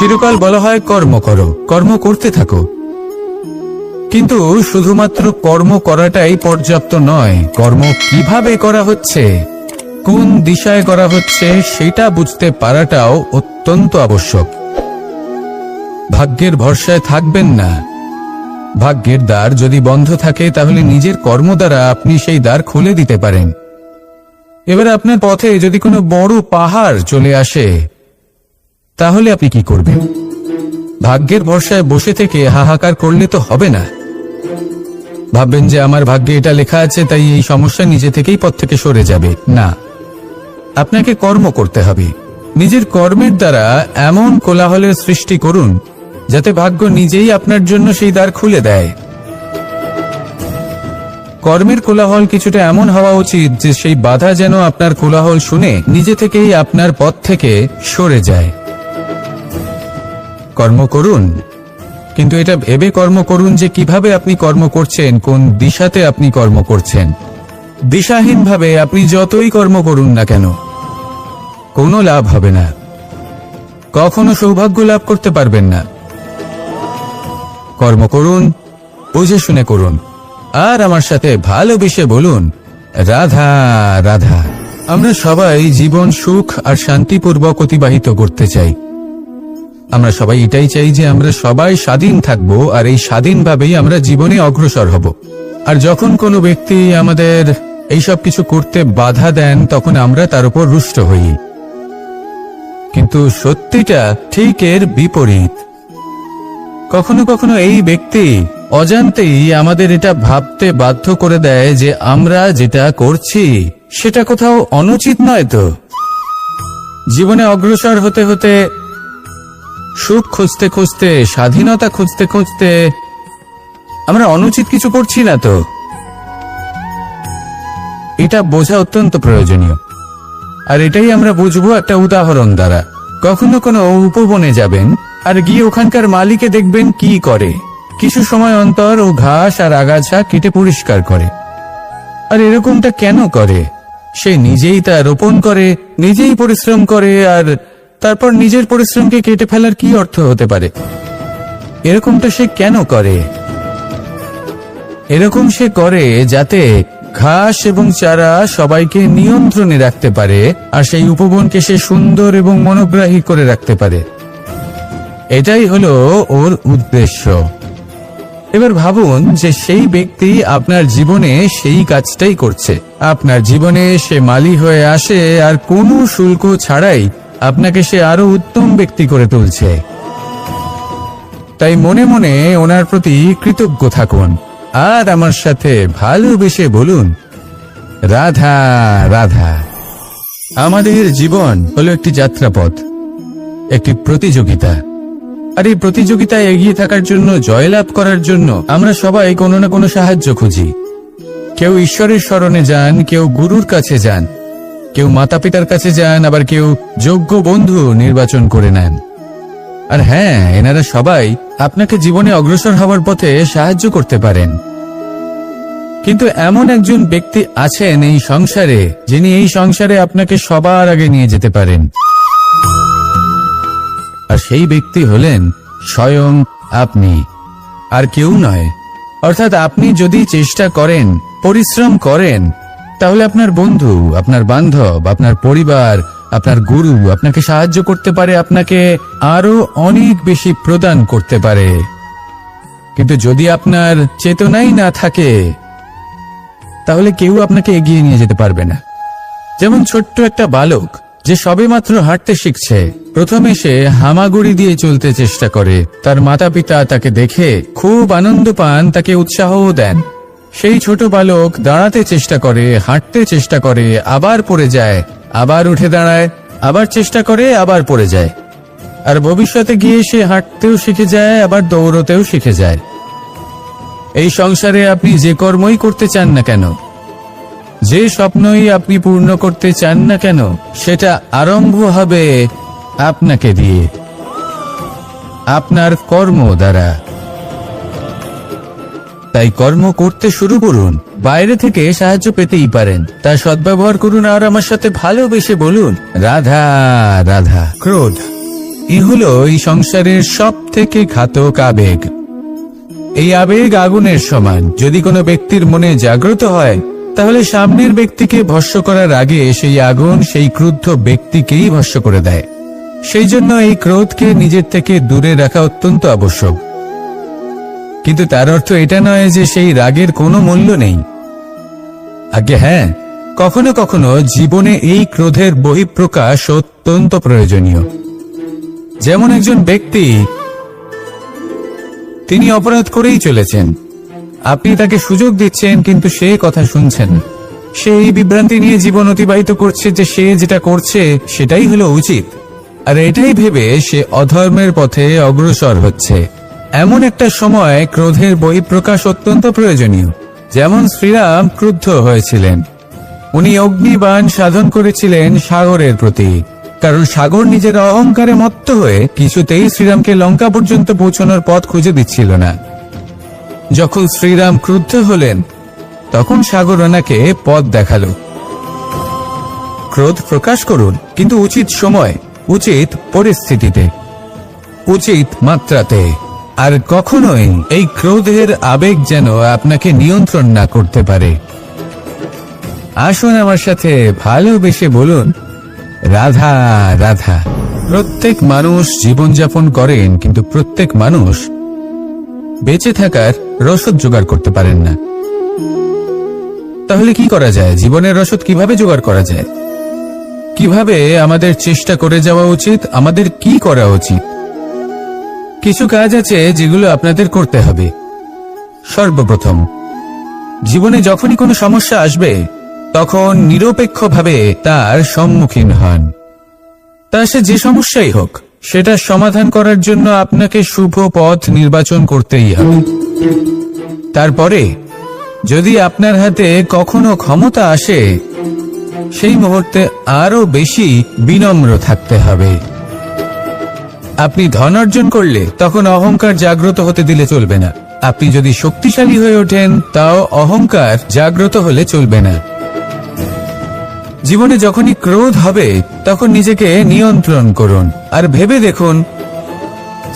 চিরকাল বলা হয় কর্ম করো, কর্ম করতে থাকো, কিন্তু শুধুমাত্র কর্ম করাটাই পর্যাপ্ত নয়। কর্ম কিভাবে করা হচ্ছে, কোন দিশায় করা হচ্ছে সেটা বুঝতে পারাটাও অত্যন্ত আবশ্যক। ভাগ্যের ভরসায় থাকবেন না। ভাগ্যের দ্বার যদি বন্ধ থাকে তাহলে নিজের কর্ম দ্বারা আপনি সেই দ্বার খুলে দিতে পারেন। এবার আপনার পথে যদি কোনো বড় পাহাড় চলে আসে তাহলে আপনি কি করবেন? ভাগ্যের ভরসায় বসে থেকে হাহাকার করলে তো হবে না। ভাববেন যে আমার ভাগ্যে এটা লেখা আছে তাই এই সমস্যা নিজে থেকেই পথ থেকে সরে যাবে। না, আপনাকে কর্ম করতে হবে। নিজের কর্মের দ্বারা এমন কোলাহলের সৃষ্টি করুন যাতে ভাগ্য নিজেই আপনার জন্য সেই দ্বার খুলে দেয়। কর্মের কোলাহল কিছুটা এমন হওয়া উচিত যে সেই বাধা যেন আপনার কোলাহল শুনে নিজে থেকেই আপনার পথ থেকে সরে যায়। কর্ম করুন, কিন্তু এটা ভেবে কর্ম করুন যে কিভাবে আপনি কর্ম করছেন, কোন দিশাতে আপনি কর্ম করছেন। দিশাহীনভাবে আপনি যতই কর্ম করুন না কেন কোনো লাভ হবে না, কখনো সৌভাগ্য লাভ করতে পারবেন না। কর্ম করুন, বুঝে শুনে করুন, আর আমার সাথে ভালোবেসে বলুন রাধা রাধা। আমরা সবাই জীবন সুখ আর শান্তিপূর্বক অতিবাহিত করতে চাই। আমরা সবাই এটাই চাই যে আমরা সবাই স্বাধীন থাকব, আর এই স্বাধীনভাবেই আমরা জীবনে অগ্রসর হব। আর যখন কোনো ব্যক্তি আমাদের এইসব কিছু করতে বাধা দেন তখন আমরা তার উপর রুষ্ট হই। কিন্তু সত্যিটা ঠিক এর বিপরীত। কখনো কখনো এই ব্যক্তি অজান্তেই আমাদের এটা ভাবতে বাধ্য করে দেয় যে আমরা যেটা করছি সেটা কোথাও অনুচিত নয়। তো জীবনে অগ্রসর হতে হতে, সুখ খুঁজতে খুঁজতে, স্বাধীনতা খুঁজতে খুঁজতে আমরা অনুচিত কিছু করছি না তো? এটা বোঝা অত্যন্ত প্রয়োজনীয়। আর এটাই আমরা বুঝবো একটা উদাহরণ দ্বারা। কখনো কোনো উপবনে যাবেন আর গিয়ে ওখানকার মালিকে দেখবেন কি করে। কিছু সময় অন্তর ও ঘাস আর আগাছা কেটে পরিষ্কার করে। আর এরকমটা কেন করে? সে নিজেই তা রোপণ করে, নিজেই পরিশ্রম করে, আর তারপর নিজের পরিশ্রমকে কেটে ফেলার কি অর্থ হতে পারে? এরকমটা সে কেন করে? এরকম সে করে যাতে ঘাস এবং চারা সবাইকে নিয়ন্ত্রণে রাখতে পারে, আর সেই উপবনকে সে সুন্দর এবং মনোগ্রাহী করে রাখতে পারে। এটাই হলো ওর উদ্দেশ্য। এবার ভাবুন যে সেই ব্যক্তি আপনার জীবনে সেই কাজটাই করছে। আপনার জীবনে সে মালি হয়ে আসে আর কোনো শুল্ক ছাড়াই আপনাকে সে আরো উত্তম ব্যক্তি করে তুলছে। তাই মনে মনে ওনার প্রতি কৃতজ্ঞ থাকুন, আর আমার সাথে ভালোবেসে বলুন রাধা রাধা। আমাদের জীবন হলো একটি যাত্রাপথ, একটি প্রতিযোগিতা। আর এই প্রতিযোগিতায় এগিয়ে থাকার জন্য, জয়লাভ করার জন্য আমরা সবাই কোনো না কোনো সাহায্য খুঁজি। কেউ ঈশ্বরের শরণে যান, কেউ গুরুর কাছে যান, কেউ মাতা পিতার কাছে যান, আবার কেউ যোগ্য বন্ধু নির্বাচন করে নেন। আর হ্যাঁ, এনারা সবাই আপনাকে জীবনে অগ্রসর হওয়ার পথে সাহায্য করতে পারেন। কিন্তু এমন একজন ব্যক্তি আছেন এই সংসারে যিনি এই সংসারে আপনাকে সবার আগে নিয়ে যেতে পারেন। আর সেই ব্যক্তি হলেন স্বয়ং আপনি, আর কেউ নয়। অর্থাৎ আপনি যদি চেষ্টা করেন, পরিশ্রম করেন, তাহলে আপনার বন্ধু, আপনার বান্ধব, আপনার পরিবার, আপনার গুরু আপনাকে সাহায্য করতে পারে, আপনাকে আরো অনেক বেশি প্রদান করতে পারে। কিন্তু যদি আপনার চেতনাই না থাকে তাহলে কেউ আপনাকে এগিয়ে নিয়ে যেতে পারবে না। যেমন ছোট্ট একটা বালক যে সবেমাত্র হাঁটতে শিখছে, প্রথমে সে হামাগুড়ি দিয়ে চলতে চেষ্টা করে। তার মাতা পিতা তাকে দেখে খুব আনন্দ পান, তাকে উৎসাহও দেন। সেই ছোট বালক দাঁড়াতে চেষ্টা করে, হাঁটতে চেষ্টা করে, আবার পড়ে যায়, আবার উঠে দাঁড়ায়, আবার চেষ্টা করে, আবার পড়ে যায়। আর ভবিষ্যতে গিয়ে সে হাঁটতেও শিখে যায়, আবার দৌড়তেও শিখে যায়। এই সংসারে আপনি যে কর্মই করতে চান না কেন, যে স্বপ্নই আপনি পূর্ণ করতে চান না কেন, সেটা আরম্ভ হবে আপনাকে দিয়ে, আপনার কর্ম দ্বারা। তাই কর্ম করতে শুরু করুন। বাইরে থেকে সাহায্য পেতেই পারেন, তার সদ্ব্যবহার করুন, আর আমার সাথে ভালোবেসে বলুন রাধা রাধা। ক্রোধ, এ হলো এই সংসারের সব থেকে ঘাতক আবেগ। এই আবেগ আগুনের সমান। যদি কোনো ব্যক্তির মনে জাগ্রত হয়, তাহলে সামনের ব্যক্তিকে ভস্ম করার আগে সেই আগুন সেই ক্রুদ্ধ ব্যক্তিকেই ভস্ম করে দেয়। সেই জন্য এই ক্রোধকে নিজের থেকে দূরে রাখা অত্যন্ত আবশ্যক। কিন্তু তার অর্থ এটা নয় যে সেই রাগের কোনো মূল্য নেই। আগে হ্যাঁ, কখনো কখনো জীবনে এই ক্রোধের বহিঃপ্রকাশ অত্যন্ত প্রয়োজনীয়। যেমন একজন ব্যক্তি, তিনি অপরাধ করেই চলেছেন, আপনি তাকে সুযোগ দিচ্ছেন কিন্তু সে কথা শুনছেন। সে এই বিভ্রান্তি নিয়ে জীবন অতিবাহিত করছে যে সে যেটা করছে সেটাই হলো উচিত, আর এটাই ভেবে সে অধর্মের পথে অগ্রসর হচ্ছে। এমন একটা সময় ক্রোধের বহিঃপ্রকাশ অত্যন্ত প্রয়োজনীয়। যেমন শ্রীরাম ক্রুদ্ধ হয়েছিলেন, উনি অগ্নিবাণ সাধন করেছিলেন সাগরের প্রতি, কারণ সাগর নিজের অহংকারে মত্ত হয়ে কিছুতেই শ্রীরামকে লঙ্কা পর্যন্ত পৌঁছানোর পথ খুঁজে দিচ্ছিল না। যখন শ্রীরাম ক্রুদ্ধ হলেন, তখন সাগর ওনাকে পথ দেখালো। ক্রোধ প্রকাশ করুন, কিন্তু উচিত সময়, উচিত পরিস্থিতিতে, উচিত মাত্রাতে। আর কখনোই এই ক্রোধের আবেগ যেন আপনাকে নিয়ন্ত্রণ না করতে পারে। আসুন আমার সাথে ভালোবেসে বলুন, রাধা রাধা। প্রত্যেক মানুষ জীবনযাপন করেন, কিন্তু প্রত্যেক মানুষ বেঁচে থাকার রসদ জোগাড় করতে পারেন না। তাহলে কি করা যায়? জীবনের রসদ কিভাবে জোগাড় করা যায়? কিভাবে আমাদের চেষ্টা করে যাওয়া উচিত? আমাদের কি করা উচিত? কিছু কাজ আছে যেগুলো আপনাদের করতে হবে। সর্বপ্রথম, জীবনে যখনই কোনো সমস্যা আসবে তখন নিরপেক্ষভাবে তার সম্মুখীন হন। তা সে যে সমস্যাই হোক, সেটা সমাধান করার জন্য আপনাকে শুভ পথ নির্বাচন করতেই হবে। তারপরে যদি আপনার হাতে কখনো ক্ষমতা আসে, সেই মুহূর্তে আরো বেশি বিনম্র থাকতে হবে। আপনি ধন অর্জন করলে তখন অহংকার জাগ্রত হতে দিলে চলবে না। আপনি যদি শক্তিশালী হয়ে ওঠেন, তাও অহংকার জাগ্রত হলে চলবে না। জীবনে যখনই ক্রোধ হবে তখন নিজেকে নিয়ন্ত্রণ করুন, আর ভেবে দেখুন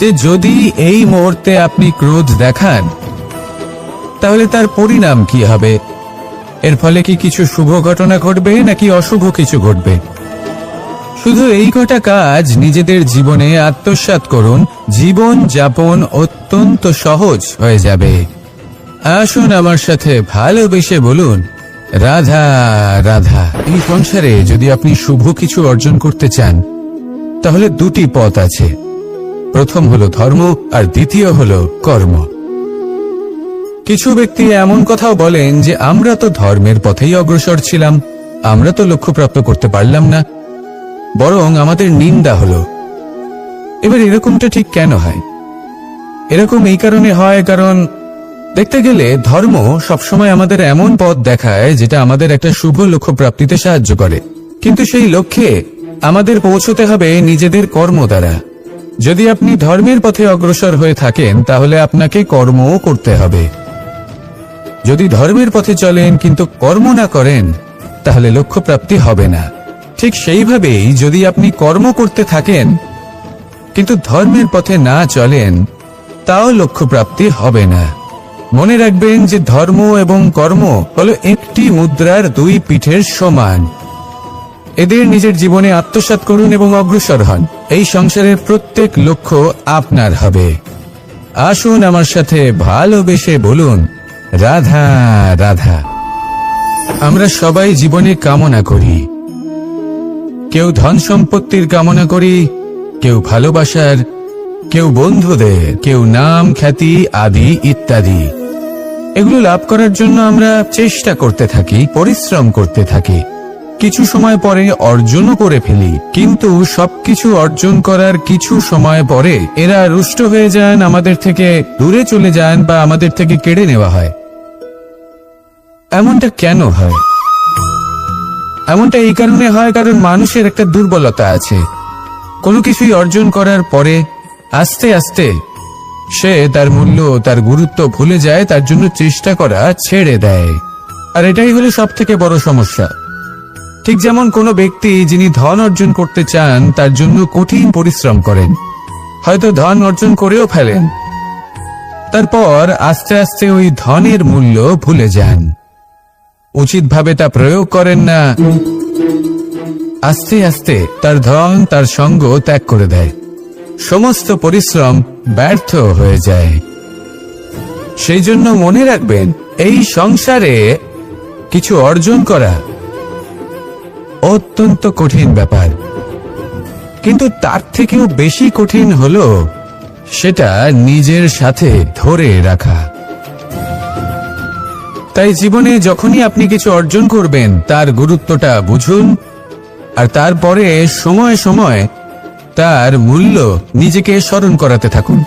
যে যদি এই মুহূর্তে আপনি ক্রোধ দেখান, তাহলে তার পরিণাম কি হবে। এর ফলে কি কিছু শুভ ঘটনা ঘটবে নাকি অশুভ কিছু ঘটবে? শুধু এই কটা কাজ নিজেদের জীবনে আত্মসাৎ করুন, জীবন যাপন অত্যন্ত সহজ হয়ে যাবে। আসুন আমার সাথে ভালোবেসে বলুন, রাধা রাধা। এই সংসারে যদি আপনি শুভ কিছু অর্জন করতে চান, তাহলে দুটি পথ আছে। প্রথম হলো ধর্ম, আর দ্বিতীয় হলো কর্ম। কিছু ব্যক্তি এমন কথাও বলেন যে আমরা তো ধর্মের পথেই অগ্রসর ছিলাম, আমরা তো লক্ষ্যপ্রাপ্ত করতে পারলাম না, বরং আমাদের নিন্দা হলো। এবার এরকমটা ঠিক কেন হয়? এরকম এই কারণে হয় কারণ দেখতে গেলে ধর্ম সবসময় আমাদের এমন পথ দেখায় যেটা আমাদের একটা শুভ লক্ষ্য প্রাপ্তিতে সাহায্য করে, কিন্তু সেই লক্ষ্যে আমাদের পৌঁছতে হবে নিজেদের কর্ম দ্বারা। যদি আপনি ধর্মের পথে অগ্রসর হয়ে থাকেন, তাহলে আপনাকে কর্মও করতে হবে। যদি ধর্মের পথে চলেন কিন্তু কর্ম না করেন, তাহলে লক্ষ্য প্রাপ্তি হবে না। ঠিক সেইভাবেই যদি আপনি কর্ম করতে থাকেন কিন্তু ধর্মের পথে না চলেন, তাও লক্ষ্য প্রাপ্তি হবে না। মনে রাখবেন যে ধর্ম এবং কর্ম হলো একটি মুদ্রার দুই পিঠের সমান। এদের নিজের জীবনে আত্মসাৎ করুন এবং অগ্রসর হন। এই সংসারের প্রত্যেক লক্ষ্য আপনার হবে। আসুন আমার সাথে ভালোবেসে বলুন, রাধা রাধা। আমরা সবাই জীবনে কামনা করি। কেউ ধন সম্পত্তির কামনা করি, কেউ ভালোবাসার, কেউ বন্ধুদের, কেউ নাম খ্যাতি আদি ইত্যাদি। এগুলো লাভ করার জন্য আমরা চেষ্টা করতে থাকি, পরিশ্রম করতে থাকি। কিছু সময় পরে অর্জনও করে ফেলি, কিন্তু সবকিছু অর্জন করার কিছু সময় পরে এরা রুষ্ট হয়ে যান, আমাদের থেকে দূরে চলে যান বা আমাদের থেকে কেড়ে নেওয়া হয়। এমনটা কেন হয়? এমনটা এই কারণে হয় কারণ মানুষের একটা দুর্বলতা আছে। কোনো কিছুই অর্জন করার পরে আস্তে আস্তে সে তার মূল্য, তার গুরুত্ব ভুলে যায়, তার জন্য চেষ্টা করা ছেড়ে দেয়। আর এটাই হলো সব থেকে বড় সমস্যা। ঠিক যেমন কোনো ব্যক্তি যিনি ধন অর্জন করতে চান তার জন্য কঠিন পরিশ্রম করেন, হয়তো ধন অর্জন করেও ফেলেন, তারপর আস্তে আস্তে ওই ধনের মূল্য ভুলে যান, উচিতভাবে তা প্রয়োগ করেন না, আস্তে আস্তে তার ধন তার সঙ্গ ত্যাগ করে দেয়, সমস্ত পরিশ্রম ব্যর্থ হয়ে যায়। সেই জন্য মনে রাখবেন, এই সংসারে কিছু অর্জন করা অত্যন্ত কঠিন ব্যাপার, কিন্তু তার থেকেও বেশি কঠিন হলো সেটা নিজের সাথে ধরে রাখা। তাই জীবনে যখনই আপনি কিছু অর্জন করবেন তার গুরুত্বটা বুঝুন, আর তারপরে সময়ে সময়ে তার মূল্য নিজেকে স্মরণ করাতে থাকুন।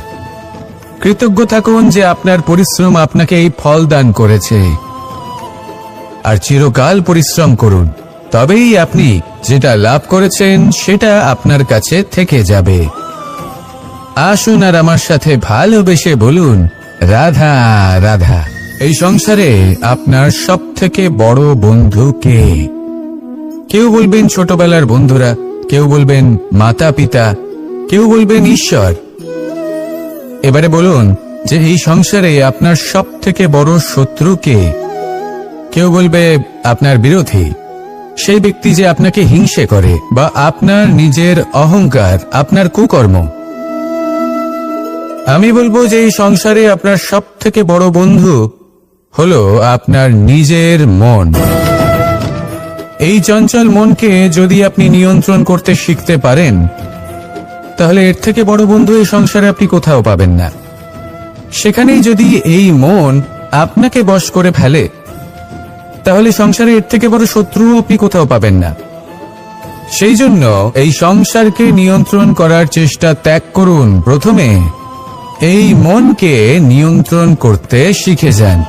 কৃতজ্ঞ থাকুন যে আপনার পরিশ্রম আপনাকে এই ফল দান করেছে, আর চিরকাল পরিশ্রম করুন, তবেই আপনি যেটা লাভ করেছেন সেটা আপনার কাছে থেকে যাবে। আসুন আর আমার সাথে ভালোবেসে বলুন, রাধা রাধা। এই সংসারে আপনার সবথেকে বড় বন্ধু কে? কেউ বলবেন ছোটবেলার বন্ধুরা, কেউ বলবেন মাতা পিতা, কেউ বলবেন ঈশ্বর। এবারে বলুন যে এই সংসারে আপনার সবথেকে বড় শত্রু কে? কেউ বলবে আপনার বিরোধী, সেই ব্যক্তি যে আপনাকে হিংসে করে, বা আপনার নিজের অহংকার, আপনার কুকর্ম। আমি বলবো যে এই সংসারে আপনার সবথেকে বড় বন্ধু হলো আপনার নিজের মন। এই চঞ্চল মনকে যদি আপনি নিয়ন্ত্রণ করতে শিখতে পারেন, তাহলে এর থেকে বড় বন্ধু এই সংসারে আপনি কোথাও পাবেন না। সেখানেই যদি এই মন আপনাকে বশ করে ফেলে, তাহলে সংসারে এর থেকে বড় শত্রুও আপনি কোথাও পাবেন না। সেই জন্য এই সংসারকে নিয়ন্ত্রণ করার চেষ্টা ত্যাগ করুন। প্রথমে এই মনকে নিয়ন্ত্রণ করতে শিখে যান,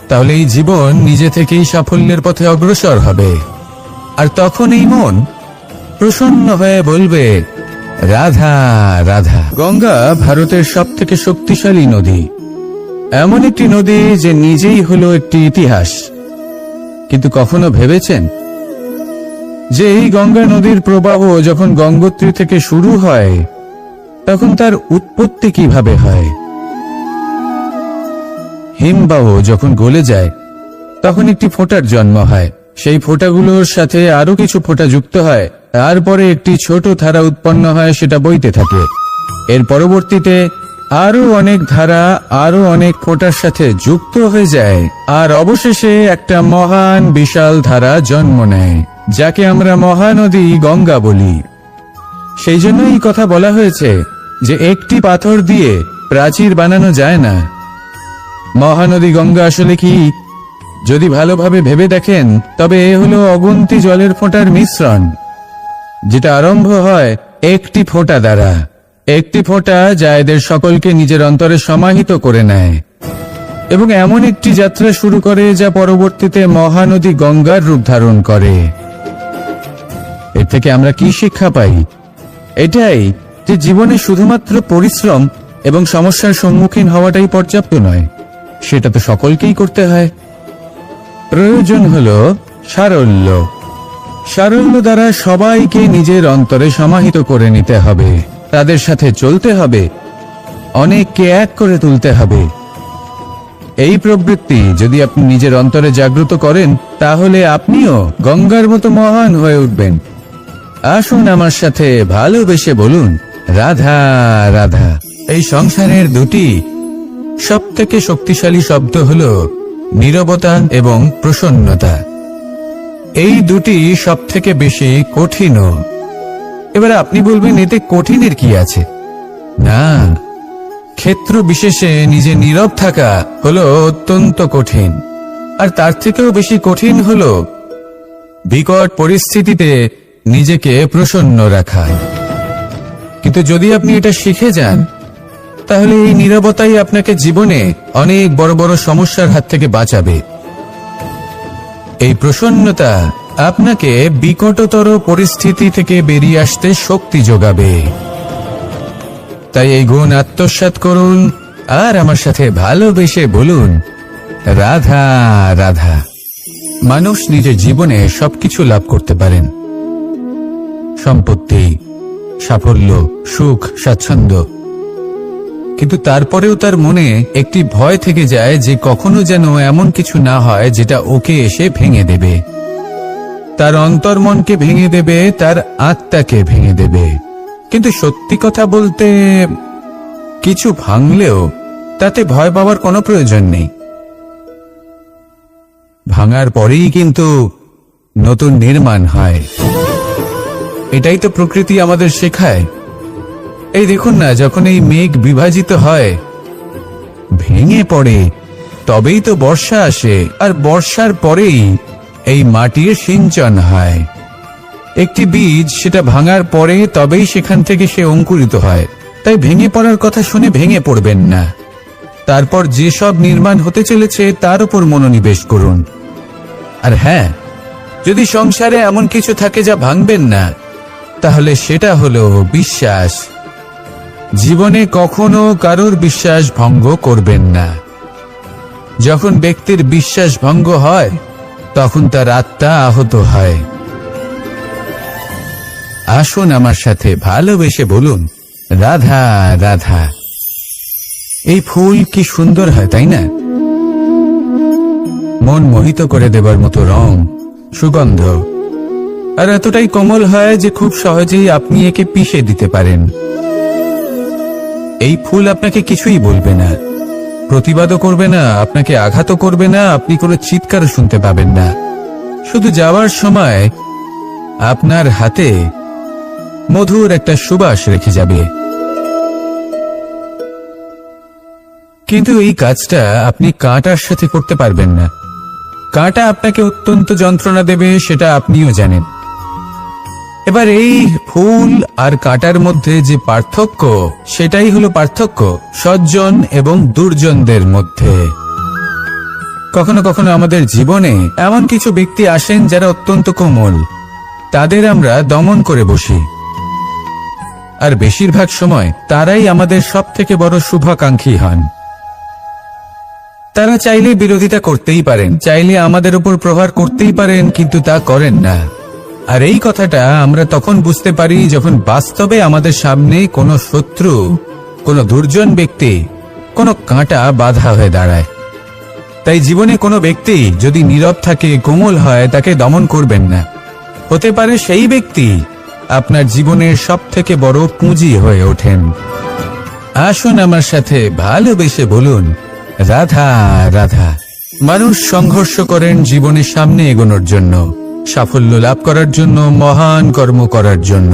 তাহলে এই জীবন নিজে থেকেই সাফল্যের পথে অগ্রসর হবে। আর তখন এই মন প্রসন্ন হয়ে বলবে, রাধা রাধা। গঙ্গা ভারতের সবথেকে শক্তিশালী নদী, এমন একটি নদী যে নিজেই হলো একটি ইতিহাস। কিন্তু কখনো ভেবেছেন যে এই গঙ্গা নদীর প্রবাহ যখন গঙ্গোত্রী থেকে শুরু হয়, তখন তার উৎপত্তি কিভাবে হয়? হিমবাহ যখন গলে যায়, তখন একটি ফোঁটার জন্ম হয়, সেই ফোঁটাগুলোর সাথে আরো কিছু ফোঁটা যুক্ত হয়, তারপরে একটি ছোট ধারা উৎপন্ন হয়, সেটা বইতে থাকে। এর পরবর্তীতে আরো অনেক ধারা আরো অনেক ফোঁটার সাথে যুক্ত হয়ে যায়, আর অবশেষে একটা মহান বিশাল ধারা জন্ম নেয়, যাকে আমরা মহানদী গঙ্গা বলি। সেই জন্য এই কথা বলা হয়েছে যে একটি পাথর দিয়ে প্রাচীর বানানো যায় না। মহানদী গঙ্গা আসলে কি, যদি ভালোভাবে ভেবে দেখেন, তবে এ হলো অগুন্তি জলের ফোঁটার মিশ্রণ, যেটা আরম্ভ হয় একটি ফোঁটা দ্বারা। একটি ফোঁটা যা এদের সকলকে নিজের অন্তরে সমাহিত করে নেয় এবং এমন একটি যাত্রা শুরু করে যা পরবর্তীতে মহানদী গঙ্গার রূপ ধারণ করে। এর থেকে আমরা কি শিক্ষা পাই? এটাই যে জীবনে শুধুমাত্র পরিশ্রম এবং সমস্যার সম্মুখীন হওয়াটাই পর্যাপ্ত নয়, সেটা তো সকলকেই করতে হয়। প্রয়োজন হলো সারল্য। সারল্য দ্বারা সবাইকে নিজের অন্তরে সমাহিত করে নিতে হবে, তাদের সাথে চলতে হবে, অনেককে এক করে তুলতে হবে। এই প্রবৃত্তি যদি আপনি নিজের অন্তরে জাগ্রত করেন, তাহলে আপনিও গঙ্গার মতো মহান হয়ে উঠবেন। আসুন আমার সাথে ভালোবেসে বলুন, রাধা রাধা। এই সংসারের দুটি সবথেকে শক্তিশালী শব্দ হলো নীরবতা এবং প্রসন্নতা। এই দুটি সবথেকে বেশি কঠিনও। এবার আপনি বলবেন, এতে কঠিনের কি আছে? না, ক্ষেত্র বিশেষে নিজে নীরব থাকা হলো অত্যন্ত কঠিন, আর তার থেকেও বেশি কঠিন হলো বিকট পরিস্থিতিতে নিজেকে প্রসন্ন রাখা। কিন্তু যদি আপনি এটা শিখে যান, তাহলে এই নীরবতাই আপনাকে জীবনে অনেক বড় বড় সমস্যার হাত থেকে বাঁচাবে। এই প্রসন্নতা আপনাকে বিকটতর পরিস্থিতি থেকে বেরিয়ে আসতে শক্তি যোগাবে। তাই এই গুণ আত্মসাৎ করুন আর আমার সাথে ভালোবেসে বলুন, রাধা রাধা। মানুষ নিজের জীবনে সবকিছু লাভ করতে পারেন, সম্পত্তি, সাফল্য, সুখ, স্বাচ্ছন্দ্য, কিন্তু তারপরেও তার মনে একটি ভয় থেকে যায় যে কখনো যেন এমন কিছু না হয় যেটা ওকে এসে ভেঙে দেবে, তার অন্তর্মনকে ভেঙে দেবে, তার আত্মাকে ভেঙে দেবে। কিন্তু সত্যি কথা বলতে কিছু ভাঙলেও তাতে ভয় পাওয়ার কোনো প্রয়োজন নেই। ভাঙার পরেই কিন্তু নতুন নির্মাণ হয়। এটাই তো প্রকৃতি আমাদের শেখায়। এই দেখুন না, যখন এই মেঘ বিভাজিত হয়, ভেঙে পড়ে, তবেই তো বর্ষা আসে, আর বর্ষার পরেই এই মাটির সিঞ্চন হয়। একটি বীজ সেটা ভাঙার পরে তবেই সেখান থেকে সে অঙ্কুরিত হয়। তাই ভেঙে পড়ার কথা শুনে ভেঙে পড়বেন না। তারপর যেসব নির্মাণ হতে চলেছে তার উপর মনোনিবেশ করুন। আর হ্যাঁ, যদি সংসারে এমন কিছু থাকে যা ভাঙবেন না, তাহলে সেটা হলো বিশ্বাস। জীবনে কখনো কারোর বিশ্বাস ভঙ্গ করবেন না। যখন ব্যক্তির বিশ্বাস ভঙ্গ হয় তখন তার আত্মা আহত হয়। আসুন আমার সাথে ভালোবেসে বলুন, রাধা রাধা। এই ফুল কি সুন্দর হয়, তাই না? মন মোহিত করে দেবার মতো রং, সুগন্ধ, আর এতটাই কোমল হয় যে খুব সহজেই আপনি একে পিষে দিতে পারেন। এই ফুল আপনাকে কিছুই বলবে না, প্রতিবাদও করবে না, আপনাকে আঘাতও করবে না, আপনি কোনো চিৎকারও শুনতে পাবেন না। শুধু যাওয়ার সময় আপনার হাতে মধুর একটা সুবাস রেখে যাবে। কিন্তু এই কাজটা আপনি কাঁটার সাথে করতে পারবেন না। কাঁটা আপনাকে অত্যন্ত যন্ত্রণা দেবে, সেটা আপনিও জানেন। এবার এই ফুল আর কাঁটার মধ্যে যে পার্থক্য, সেটাই হলো পার্থক্য সজ্জন এবং দুর্জনদের মধ্যে। কখনো কখনো আমাদের জীবনে এমন কিছু ব্যক্তি আসেন যারা অত্যন্ত কোমল, তাদের আমরা দমন করে বসি। আর বেশিরভাগ সময় তারাই আমাদের সবথেকে বড় শুভাকাঙ্ক্ষী হন। তারা চাইলে বিরোধিতা করতেই পারেন, চাইলে আমাদের উপর প্রহার করতেই পারেন, কিন্তু তা করেন না। আর এই কথাটা আমরা তখন বুঝতে পারি যখন বাস্তবে আমাদের সামনে কোনো শত্রু, কোনো দুর্জন ব্যক্তি, কোনো কাঁটা বাধা হয়ে দাঁড়ায়। তাই জীবনে কোনো ব্যক্তি যদি নীরব থাকে, কোমল হয়, তাকে দমন করবেন না। হতে পারে সেই ব্যক্তি আপনার জীবনের সবথেকে বড় পুঁজি হয়ে ওঠেন। আসুন আমার সাথে ভালোবেসে বলুন, রাধা রাধা। মানুষ সংঘর্ষ করেন জীবনের সামনে এগোনোর জন্য, সাফল্য লাভ করার জন্য, মহান কর্ম করার জন্য।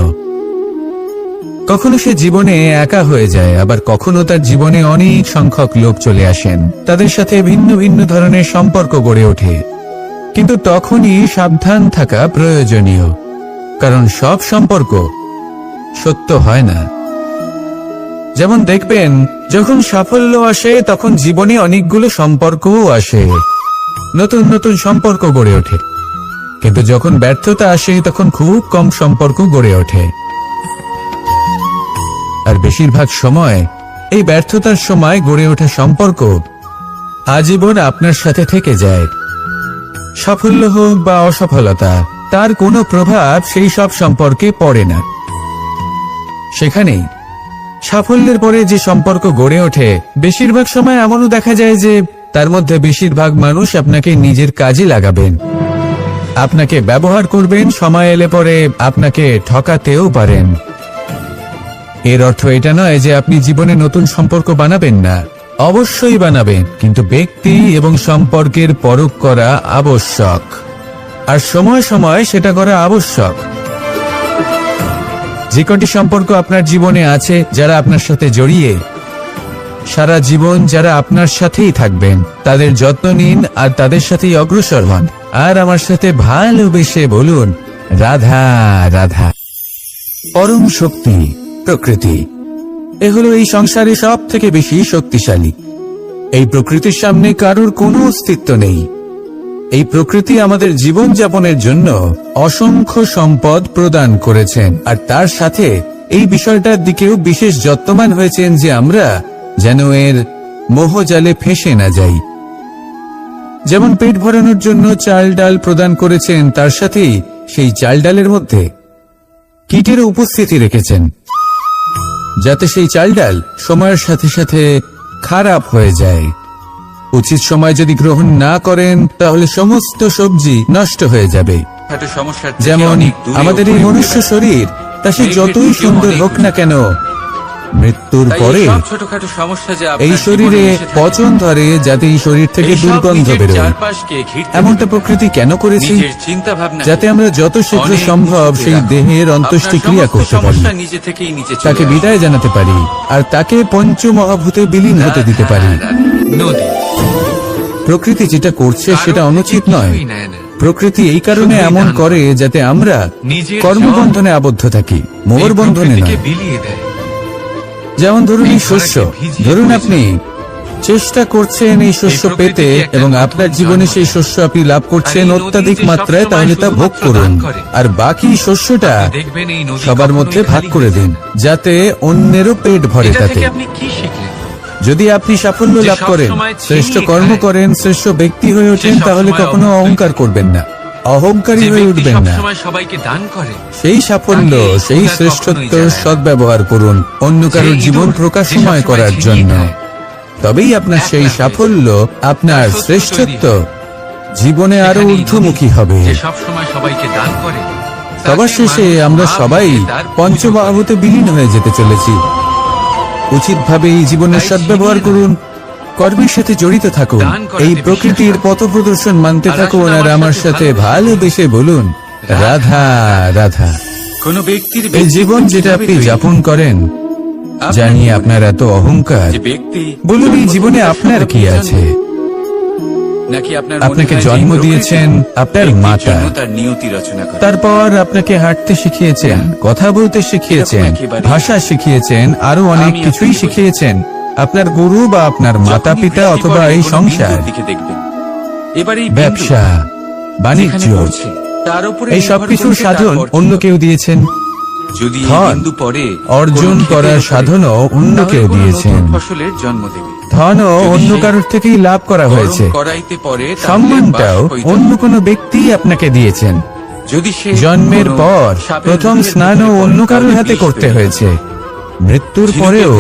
কখনো সে জীবনে একা হয়ে যায়, আবার কখনো তার জীবনে অনেক সংখ্যক লোক চলে আসেন, তাদের সাথে ভিন্ন ভিন্ন ধরনের সম্পর্ক গড়ে ওঠে। কিন্তু তখনই সাবধান থাকা প্রয়োজনীয়, কারণ সব সম্পর্ক সত্য হয় না। যেমন দেখবেন, যখন সাফল্য আসে তখন জীবনে অনেকগুলো সম্পর্কও আসে, নতুন নতুন সম্পর্ক গড়ে ওঠে। কিন্তু যখন ব্যর্থতা আসে তখন খুব কম সম্পর্ক গড়ে ওঠে। আর বেশিরভাগ সময় এই ব্যর্থতার সময় গড়ে ওঠা সম্পর্ক আজীবন আপনার সাথে থেকে যায়। সাফল্য হোক বা অসফলতা, তার কোনো প্রভাব সেই সব সম্পর্কে পড়ে না। সেখানেই সাফল্যের পরে যে সম্পর্ক গড়ে ওঠে, বেশিরভাগ সময় এমনও দেখা যায় যে তার মধ্যে বেশিরভাগ মানুষ আপনাকে নিজের কাজে লাগাবেন, আপনাকে ব্যবহার করবেন, সময় এলে পরে আপনাকে ঠকাতেও পারেন। এর অর্থ এটা নয় যে আপনি জীবনে নতুন সম্পর্ক বানাবেন না, অবশ্যই বানাবেন, কিন্তু ব্যক্তি এবং সম্পর্কের পরখ করা আবশ্যক, আর সময় সময় সেটা করা আবশ্যক। যে কটি সম্পর্ক আপনার জীবনে আছে, যারা আপনার সাথে জড়িয়ে সারা জীবন, যারা আপনার সাথেই থাকবেন, তাদের যত্ন নিন আর তাদের সাথেই অগ্রসর হন। আর আমার সাথে ভালোবেসে বলুন, রাধা রাধা। পরম শক্তি প্রকৃতি, এ হলো এই সংসারে সব থেকে বেশি শক্তিশালী। এই প্রকৃতির সামনে কারোর কোনো অস্তিত্ব নেই। এই প্রকৃতি আমাদের জীবন যাপনের জন্য অসংখ্য সম্পদ প্রদান করেছেন, আর তার সাথে এই বিষয়টার দিকেও বিশেষ যত্নবান হয়েছেন যে আমরা যেন এর মোহজালে ফেঁসে না যাই। যেমন পেট ভরানোর জন্য চাল ডাল প্রদান করেছেন, তার সাথেই সেই চাল ডালের মধ্যে কীটেরও উপস্থিতি রেখেছেন, যাতে সেই চাল ডাল সময়ের সাথে সাথে খারাপ হয়ে যায়। উচিত সময় যদি গ্রহণ না করেন তাহলে সমস্ত সবজি নষ্ট হয়ে যাবে। যেমন আমাদের এই মনুষ্য শরীর, তা সে যতই সুন্দর হোক না কেন, মৃত্যুর পরে এই শরীরে পচন ধরে, যাতে এই শরীর থেকে দুর্গন্ধ বেরোয়। এমনটা প্রকৃতি কেন করেছে? যাতে আমরা যত শীঘ্র সম্ভব সেই দেহের অন্ত্যেষ্টিক্রিয়া করতে পারি, তাকে বিদায় জানাতে পারি, আর তাকে পঞ্চমহাভূতে বিলীন হতে দিতে পারি। প্রকৃতি যেটা করছে সেটা অনুচিত নয়। প্রকৃতি এই কারণে এমন করে যাতে আমরা কর্মবন্ধনে আবদ্ধ থাকি, মোহর বন্ধনে নয়। যেমন ধরুন এই শস্য, ধরুন আপনি চেষ্টা করছেন এই শস্য পেতে এবং আপনার জীবনে সেই শস্য আপনি লাভ করছেন অত্যাধিক মাত্রায়, তাহলে তা ভোগ করুন আর বাকি শস্যটা সবার মধ্যে ভাগ করে দিন, যাতে অন্যেরও পেট ভরে। তাতে যদি আপনি সাফল্য লাভ করেন, শ্রেষ্ঠ কর্ম করেন, শ্রেষ্ঠ ব্যক্তি হয়ে ওঠেন, তাহলে কখনো অহংকার করবেন না, অহংকারী হয়ে উঠবেন না। সেই সাফল্য, সেই শ্রেষ্ঠত্ব সদ্ব্যবহার করুন অন্য কারোর জীবন প্রকাশময় করার জন্য। তবেই আপনার সেই সাফল্য, আপনার শ্রেষ্ঠত্ব জীবনে আরো ঊর্ধ্বমুখী হবে। সবার শেষে আমরা সবাই পঞ্চমহাভূতে বিলীন হয়ে যেতে চলেছি। উচিতভাবে এই জীবনের সদ্ব্যবহার করুন, কর্মের সাথে জড়িত থাকুন, এই প্রকৃতির পথ প্রদর্শন মানতে থাকুন, আর আমার সাথে ভালোবেসে বলুন রাধা রাধা। কোন ব্যক্তির এই জীবন যেটা আপনি যাপন করেন, জানিয়ে আপনার এত অহংকার, বলুন এই জীবনে আপনার কি আছে? আপনাকে জন্ম দিয়েছেন আপনার মাতা, তারপর আপনাকে হাঁটতে শিখিয়েছেন, কথা বলতে শিখিয়েছেন, ভাষা শিখিয়েছেন, আরো অনেক কিছুই শিখিয়েছেন আপনার গুরু বা আপনার মাতা পিতা অথবা এই সংসার, ব্যবসা বাণিজ্য, এই সবকিছুর সাধন অন্য কেউ দিয়েছেন। ধন অর্জন করার সাধনও অন্য কেউ দিয়েছেন। ধনও অন্য কারোর থেকেই লাভ করা হয়েছে। সম্মানটাও অন্য কোনো ব্যক্তি আপনাকে দিয়েছেন। জন্মের পর প্রথম স্নানও অন্য কারোর হাতে করতে হয়েছে। মৃত্যুর পরেও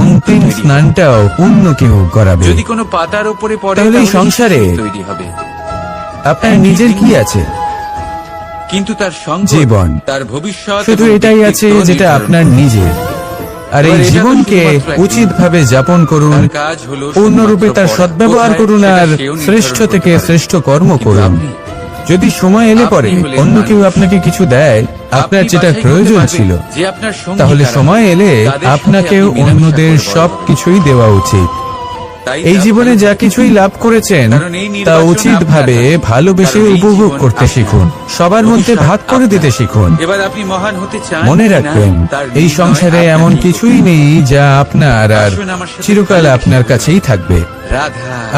অন্তিম স্নানটাও অন্য কেউ করাবে। যদি কোনো পাতার উপরে পড়ে, তাহলে এই সংসারে তৈরি হবে। আপনার নিজের কি আছে? কিন্তু তার জীবন, তার ভবিষ্যৎ শুধু এটাই আছে যেটা আপনার নিজের। আর এই জীবনকে উচিতভাবে যাপন করুন, পূর্ণরূপে তার সদ্ব্যবহার করুন, আর শ্রেষ্ঠ থেকে শ্রেষ্ঠ কর্ম করুন। যদি সময় এলে পরে অন্য কেউ আপনাকে কিছু দেয়, আপনার যেটা প্রয়োজন ছিল, তাহলে সময় এলে আপনাকেও অন্যদের সবকিছুই দেওয়া উচিত। এই জীবনে যা কিছুই লাভ করেছেন তা উচিতভাবে ভালোবেসে উপভোগ করতে শিখুন, সবার মধ্যে ভাগ করে দিতে শিখুন। এবার আপনি মহান হতে চান, মনে রাখবেন এই সংসারে এমন কিছুই নেই যা আপনার আর চিরকাল আপনার কাছেই থাকবে।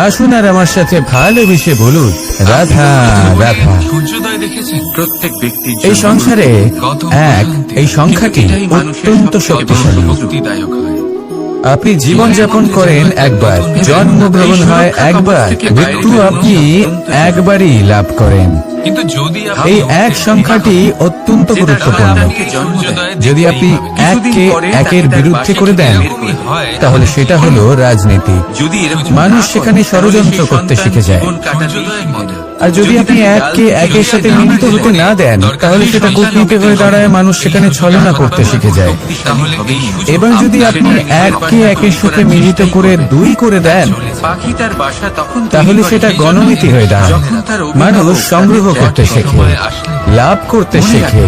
আসুন আর আমার সাথে ভালোবেসে বলুন রাধা রাধা। প্রত্যেক ব্যক্তি এই সংসারে এই সংখ্যাটি অত্যন্ত শক্তিশালী। আপনি জীবন যাপন করেন একবার, জন্মগ্রহণ হয় একবার, মৃত্যু আপনি একবারই লাভ করেন। কিন্তু যদি এই এক সংখ্যাটি অত্যন্ত গুরুত্বপূর্ণ। যদি আপনি এককে একের বিরুদ্ধে করে দেন, তাহলে সেটা হলো রাজনীতি। মানুষ সেখানে ষড়যন্ত্র করতে শিখে যায়। আর যদি আপনি এককে একের সাথে মিলিত হতে না দেন, তাহলে সেটা কূটনীতি হয়ে দাঁড়ায়, মানুষ সেখানে ছলনা করতে শিখে যায়। এবার যদি আপনি এককে একের সাথে মিলিত করে দুই করে দেন, তাহলে সেটা গণনীতি হয়ে দাঁড়ায়। মানুষ সংগ্রহ করতে শেখে, লাভ করতে শেখে।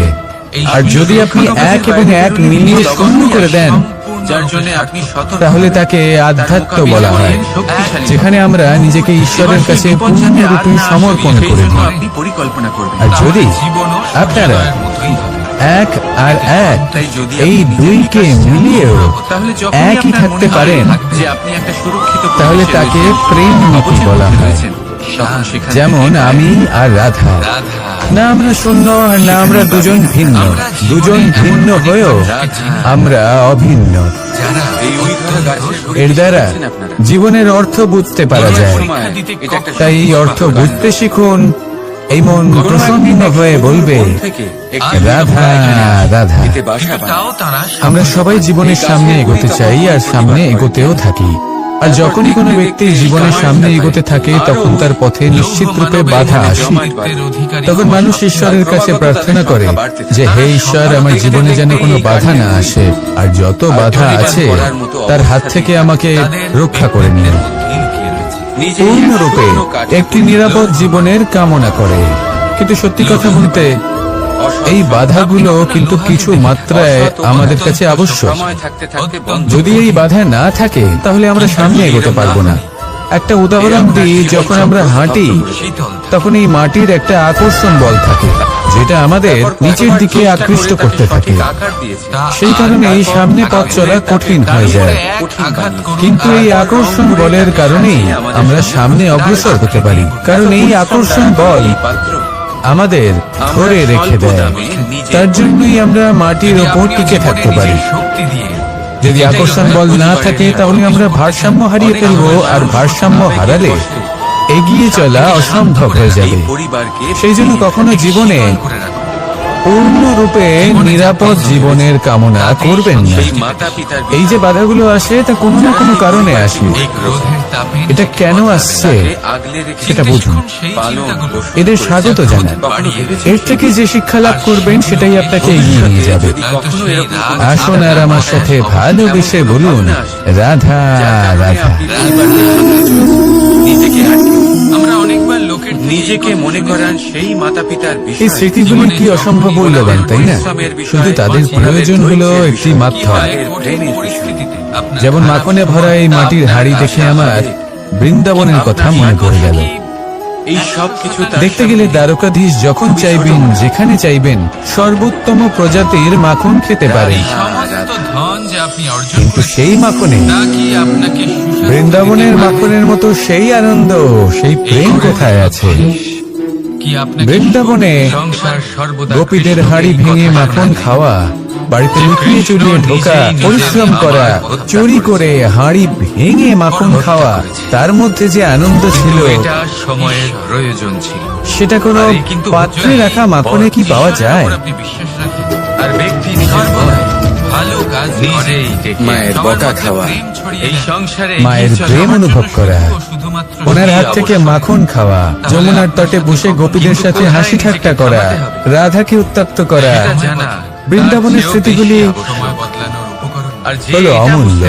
আর যদি আপনি এক এবং এক মিলিয়ে শূন্য করে দেন, তাহলে তাকে আধ্যাত্ম বলা হয়, যেখানে আমরা নিজেকে ঈশ্বরের কাছে পূর্ণরূপে সমর্পণ করে দিই। আর যদি আপনারা এক আর এক এই দুইকে মিলিয়েও একই থাকতে পারেন, তাহলে তাকে প্রেম নীতি বলা হয়। যেমন আমি আর রাধা, না আমরা শূন্য আর না আমরা দুজন ভিন্ন, দুজন ভিন্ন হয়েও আমরা অভিন্ন। এর দ্বারা জীবনের অর্থ বুঝতে পারা যায়। তাই এই অর্থ বুঝতে শিখুন। এই মন প্রসন্ন হয়ে বলবে, রাধা রাধা। তাও তারা আমরা সবাই জীবনের সামনে এগোতে চাই আর সামনে এগোতেও থাকি। আর যখনই কোনো ব্যক্তি জীবনের সামনে এগোতে থাকে তখন তার পথে নিশ্চিত রূপে বাধা আসে। তখন মানুষ ঈশ্বরের কাছে প্রার্থনা করে যে, হে ঈশ্বর, আমার জীবনে যেন কোনো বাধা না আসে, আর যত বাধা আছে তার হাত থেকে আমাকে রক্ষা করে নিন। পূর্ণরূপে একটি নিরাপদ জীবনের কামনা করে। কিন্তু সত্যি কথা বলতে এই বাধাগুলো কিন্তু কিছু মাত্রায় আমাদের কাছে আবশ্যক। যদি এই বাধা না থাকে তাহলে আমরা সামনে এগোতে পারবো না। একটা উদাহরণ দিই, যখন আমরা হাঁটি তখন এই মাটির একটা আকর্ষণ বল থাকে যেটা আমাদের নিচের দিকে আকৃষ্ট করতে থাকে। সেই কারণে এই সামনে পথ চলা কঠিন হয়ে যায়। কিন্তু এই আকর্ষণ বলের কারণেই আমরা সামনে অগ্রসর হতে পারি, কারণ এই আকর্ষণ বল আমাদের ধরে রেখে দেয়। তার জন্যই আমরা মাটির ওপর টিকে থাকতে পারি। যদি আকর্ষণ বল না থাকে তাহলে আমরা ভারসাম্য হারিয়ে ফেলবো, আর ভারসাম্য হারালে এগিয়ে চলা অসম্ভব হয়ে যাবে। সেই জন্য কখনো জীবনে পূর্ণরূপে নিরাপদ জীবনের কামনা করবেন না। এই যে বাধাগুলো আসে তা কোনো না কোনো কারণে আসে। এটা কেন আসছে সেটা বুঝুন, এদের স্বাগত জানান। এর থেকে যে শিক্ষা লাভ করবেন সেটাই আপনাকে এগিয়ে নিয়ে যাবে। আসুন আর আমার সাথে ভালোবেসে বলুন, রাধা রাধা। আমরা অনেকবার লোকের নিজেকে মনে করান সেই মাতা পিতার এই স্মৃতিগুলি কি অসম্ভব মূল্যবান, তাই না? শুধু তাদের প্রয়োজন হলো একটি মাধ্যম। যেমন মাখনে ভরা এই মাটির হাড়ি দেখে আমার বৃন্দাবনের কথা মনে পড়ে গেল। এই সব কিছু দেখতে গেলে দ্বারকাধীশ যখন চাইবেন যেখানে চাইবেন সর্বোত্তম প্রজাতির মাখন খেতে পারেন, কিন্তু সেই মাখনে বৃন্দাবনের মাখনের মতো সেই আনন্দ, সেই প্রেম কোথায় আছে? বৃন্দাবনে গোপীদের হাড়ি ভেঙে মাখন খাওয়া, বাড়িতে লুকিয়ে চুরিয়ে ঢোকা, পরিশ্রম করা, চুরি করে হাড়ি ভেঙে মাখন খাওয়া, তার মধ্যে যে আনন্দ ছিল সময়ের প্রয়োজন ছিল। সেটা কোনো পাত্রে রাখা মাখনে কি পাওয়া যায়? আর ব্যক্তি ভালো কাজ নিজেই মায়ের বকা খাওয়া, এই সংসারে মায়ের প্রেম অনুভব করা, ওনার হাত থেকে মাখন খাওয়া, যমুনার তটে বসে গোপীদের সাথে হাসি ঠাট্টা করা, রাধাকে উত্ত্যক্ত করা, বৃন্দাবনের স্মৃতিগুলি হলো অমূল্য।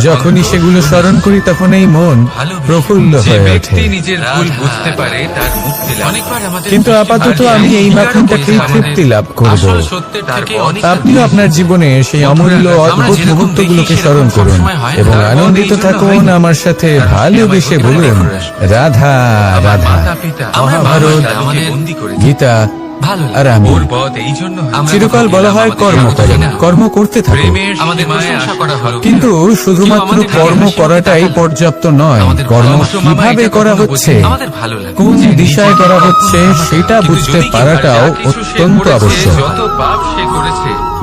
যখনই সেগুলো স্মরণ করি তখন এই মন প্রফুল্ল হয়ে ওঠে। কিন্তু আপাতত আমি এই মাখনটাকেই তৃপ্তি লাভ করব। আপনিও আপনার জীবনে সেই অমূল্য অদ্ভুত মুহূর্তগুলোকে স্মরণ করুন এবং আনন্দিত থাকুন। আমার সাথে ভালোবেসে বলুন, রাধা রাধা। মহাভারত, গীতা আর আমি চিরকাল বলা হয় কর্ম করো, কর্ম করতে থাকো। কিন্তু শুধুমাত্র কর্ম করাটাই পর্যাপ্ত নয়। কর্ম কিভাবে করা হচ্ছে, কোন দিশায় করা হচ্ছে সেটা বুঝতে পারাটাও অত্যন্ত আবশ্যক।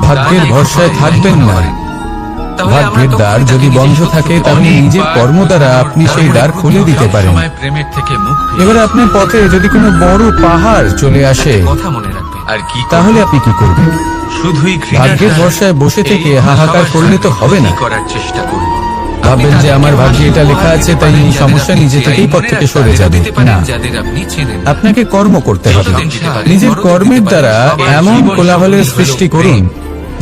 ভাগ্যের ভরসায় থাকবেন না। ভাগ্যের দ্বার যদি বন্ধ থাকে তাহলে নিজের কর্ম দ্বারা আপনি সেই দ্বার খুলে দিতে পারেন। এবার আপনার পথে যদি কোনো বড় পাহাড় চলে আসে তাহলে আপনি কি করবেন? ভাগ্যের ভরসায় বসে থেকে হাহাকার করলে তো হবে না। ভাববেন যে আমার ভাগ্যে এটা লেখা আছে তাই এই সমস্যা নিজে থেকেই পথ থেকে সরে যাবে না। আপনাকে কর্ম করতে হবে। নিজের কর্মের দ্বারা এমন কোলাহলের সৃষ্টি করুন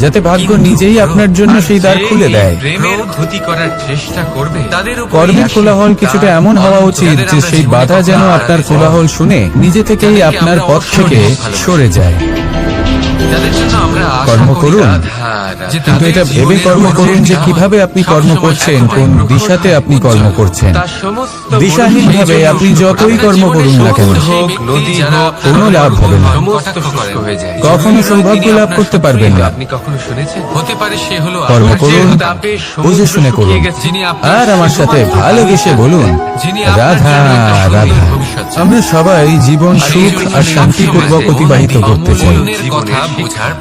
যাতে ভাগ্য নিজেই আপনার জন্য সেই দ্বার খুলে দেয়। কর্মের কোলাহল কিছুটা এমন হওয়া উচিত যে সেই বাধা যেন আপনার কোলাহল শুনে নিজে থেকেই আপনার পথ থেকে সরে যায়। কর্ম করুন, কিন্তু এটা ভেবে কর্ম করুন যে কিভাবে আপনি কর্ম করছেন, কোন দিশাতে আপনি কর্ম করছেন। দিশাহীন ভাবে আপনি যতই কর্ম করুন না কেন কোনো লাভ হবে না। কখনো সৌভাগ্য লাভ করতে পারবেন না। কর্ম করুন, বুঝে শুনে করুন, আর আমার সাথে ভালোবেসে বলুন, রাধা রাধা। আমরা সবাই জীবন সুখ আর শান্তিপূর্বক অতিবাহিত করতে চাই।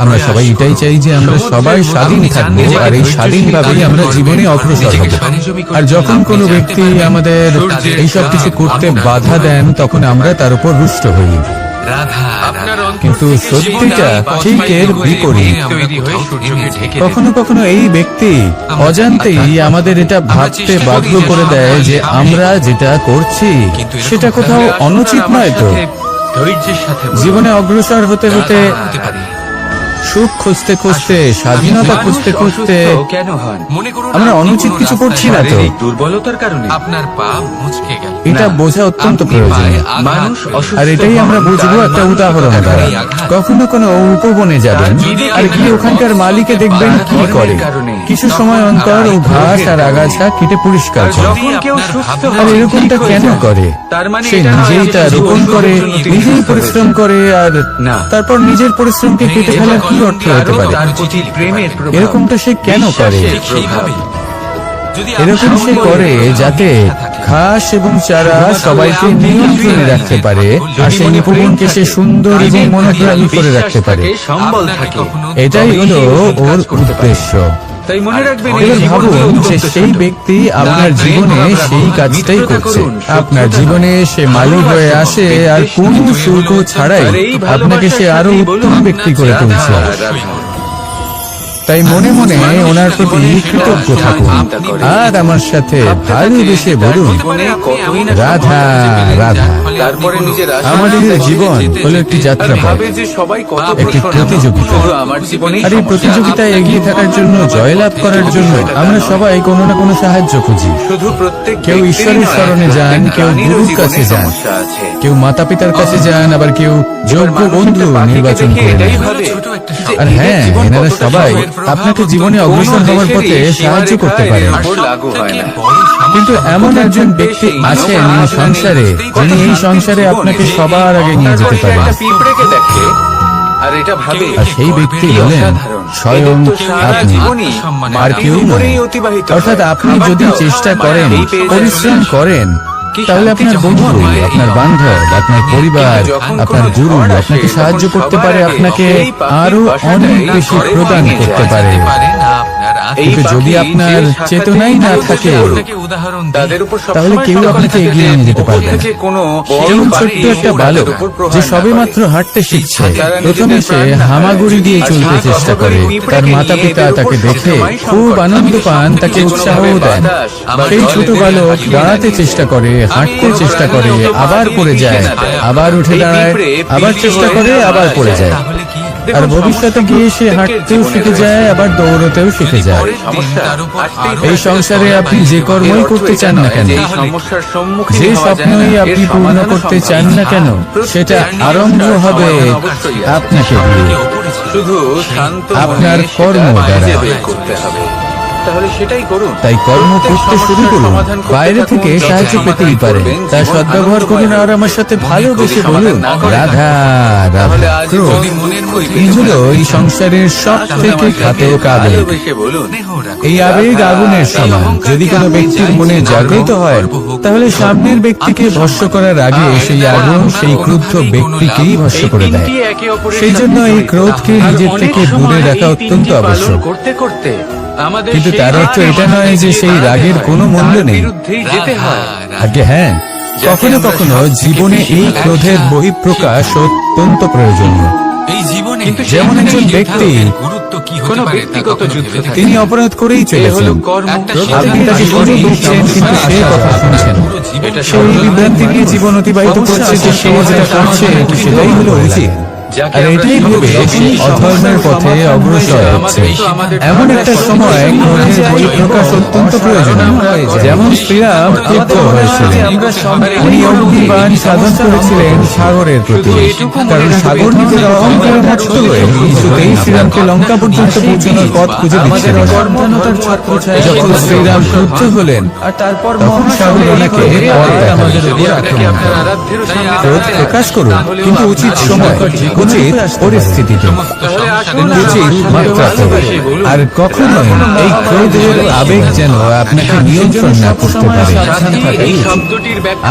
আমরা সবাই এটাই চাই যে আমরা সবাই স্বাধীন থাকবো, আর এই স্বাধীনভাবেই আমরা জীবনে অগ্রসর হব। আর যখন কোনো ব্যক্তি আমাদের এইসব কিছু করতে বাধা দেন, তখন আমরা তার উপর রুষ্ট হই। কিন্তু সত্যিটা ঠিক এর বিপরীত। কখনো কখনো এই ব্যক্তি অজান্তেই আমাদের এটা ভাবতে বাধ্য করে দেয় যে আমরা যেটা করছি সেটা কোথাও অনুচিত নয়। তো জীবনে অগ্রসর হতে হতে, সুখ খুঁজতে খুঁজতে, স্বাধীনতা খুঁজতে খুঁজতে আমরা অনুচিত কিছু করছি না তো? দুর্বলতার কারণে আপনার পা মুচকে গেল, এটা বোঝা অত্যন্ত প্রয়োজনীয়। আর এটাই আমরা বুঝবো একটা উদাহরণ দ্বারা। কখনো কোনো উপবনে যাবেন আর গিয়ে ওখানকার মালিকে দেখবেন কি করে। কিছু সময় অন্তর ও ঘাস আর আগাছা কেটে পরিষ্কার করে। আর এরকমটা কেন করে? সে নিজেই তা রোপণ করে, নিজেই পরিশ্রম করে, আর তারপর নিজের পরিশ্রমকে কেটে ফেলার কি অর্থ হতে পারে? এরকমটা সে কেন করে? এরকম সে করে যাতে ঘাস এবং চারা সবাইকে নিয়ন্ত্রণে রাখতে পারে, আর সেই উপবনকে সে সুন্দর এবং মনোগ্রাহী করে রাখতে পারে। এটাই হলো ওর উদ্দেশ্য। তাই মনে রাখবেন, এবার ভাবুন যে সেই ব্যক্তি আপনার জীবনে সেই কাজটাই করছে। আপনার জীবনে সে মালিক হয়ে আসে, আর কোন শুল্ক ছাড়াই আপনাকে সে আরো উত্তম ব্যক্তি করে তুলছে। তাই মনে মনে ওনার প্রতি কৃতজ্ঞ থাকুন, আর আমার সাথে ভালোবেসে বলুন, রাধা রাধা। আমাদের জীবন হলো একটি যাত্রাপথ, একটি প্রতিযোগিতা। আর এই প্রতিযোগিতায় এগিয়ে থাকার জন্য, জয়লাভ করার জন্য আমরা সবাই কোনো না কোনো সাহায্য খুঁজি। কেউ ঈশ্বরের শরণে যান, কেউ গুরুর কাছে যান, কেউ মাতা পিতার কাছে যান, আবার কেউ যোগ্য বন্ধু নির্বাচন করে নেন। আর হ্যাঁ, এনারা সবাই আপনাকে জীবনে অগ্রসর হওয়ার পথে সাহায্য করতে পারে। কিন্তু এমন একজন ব্যক্তি আছেন সংসারে, যিনি এই সংসারে আপনাকে সবার আগে নিয়ে যেতে পারেন। আর সেই ব্যক্তি হলেন স্বয়ং আপনি, আর কেউ নয়। অর্থাৎ আপনি যদি চেষ্টা করেন, পরিশ্রম করেন, তাহলে আপনার বন্ধু, আপনার বান্ধব, আপনার পরিবার, আপনার গুরু আপনাকে সাহায্য করতে পারে, আপনাকে আরো অনেক বেশি প্রদান করতে পারে। কিন্তু যদি আপনার চেতনাই না থাকে, তাহলে কেউ আপনাকে এগিয়ে নিয়ে যেতে পারবে না। যেমন ছোট্ট একটা বালক যে সবে মাত্র হাঁটতে শিখছে, প্রথমে সে হামাগুড়ি দিয়ে চলতে চেষ্টা করে। তার মাতা পিতা তাকে দেখে খুব আনন্দ পান, তাকে উৎসাহও দেন। সেই ছোট বালক দাঁড়াতে চেষ্টা করে, হাঁটতে চেষ্টা করে, আবার পড়ে যায়, আবার উঠে দাঁড়ায়, আবার চেষ্টা করে, আবার পড়ে যায়। আর ভবিষ্যতে গিয়ে সে হাঁটতেও শিখে যায়, আবার দৌড়তেও শিখে যায়। এই সংসারে আপনি যে কর্মই করতে চান না কেন, যে স্বপ্নই আপনি পূর্ণ করতে চান না কেন, সেটা আরম্ভ হবে আপনাকে দিয়ে, আপনার কর্ম দ্বারা। তাই কর্ম করতে শুরু করুন, বাইরে থেকে সাহায্য পেতেই পারেন। তার সদ্ব্যবহার করুন, আর আমার সাথে ভালোবেসে বলুন, রাধা রাধা। ক্রোধ এই হলো এই সংসারের সব থেকে ঘাতক আবেগ। এই আবেগ আগুনের সমান। যদি কোনো ব্যক্তির মনে জাগ্রত হয়, তাহলে সামনের ব্যক্তিকে ভস্ম করার আগে সেই আগুন সেই ক্রুদ্ধ ব্যক্তিকেই ভস্ম করে দেয়। সেই জন্য এই ক্রোধকে নিজের থেকে দূরে রাখা অত্যন্ত আবশ্যক। কিন্তু তার অর্থ এটা নয় যে সেই রাগের কোনো মূল্য নেই। আগে হ্যাঁ, কখনো কখনো জীবনে এই ক্রোধের বহিঃপ্রকাশ অত্যন্ত প্রয়োজনীয়। যেমন একজন ব্যক্তি কোনো ব্যক্তিগত যুদ্ধ, তিনি অপরাধ করেই চলেছেন, আপনি তাকে সুযোগ দিচ্ছেন, কিন্তু সে কথা শুনছেন। সেই বিভ্রান্তি নিয়ে জীবন অতিবাহিত করছে যে সে যেটা করছে সেটাই হলো উচিত, আর এটাই ভেবে সে অধর্মের পথে অগ্রসর হচ্ছে। এমন একটা সময় ক্রোধের বহিঃপ্রকাশ অত্যন্ত প্রয়োজনীয়। যেমন শ্রীরাম ক্রুদ্ধ হয়েছিলেন, উনি অগ্নিবাণ সাধন করেছিলেন সাগরের প্রতি, কারণ সাগর নিজের অহংকারে মত্ত হয়ে কিছুতেই শ্রীরামকে লঙ্কা পর্যন্ত পৌঁছানোর পথ খুঁজে দিচ্ছেন। যখন শ্রীরাম ক্রুদ্ধ হলেন, তখন সাগর ওনাকে পথ দেখালেন। ক্রোধ প্রকাশ করুন, কিন্তু উচিত সময়, উচিত পরিস্থিতিতে, উচিত মাত্রাতে, আর কখনোই এই ক্রোধের আবেগ যেন আপনাকে নিয়ন্ত্রণ না করতে পারে।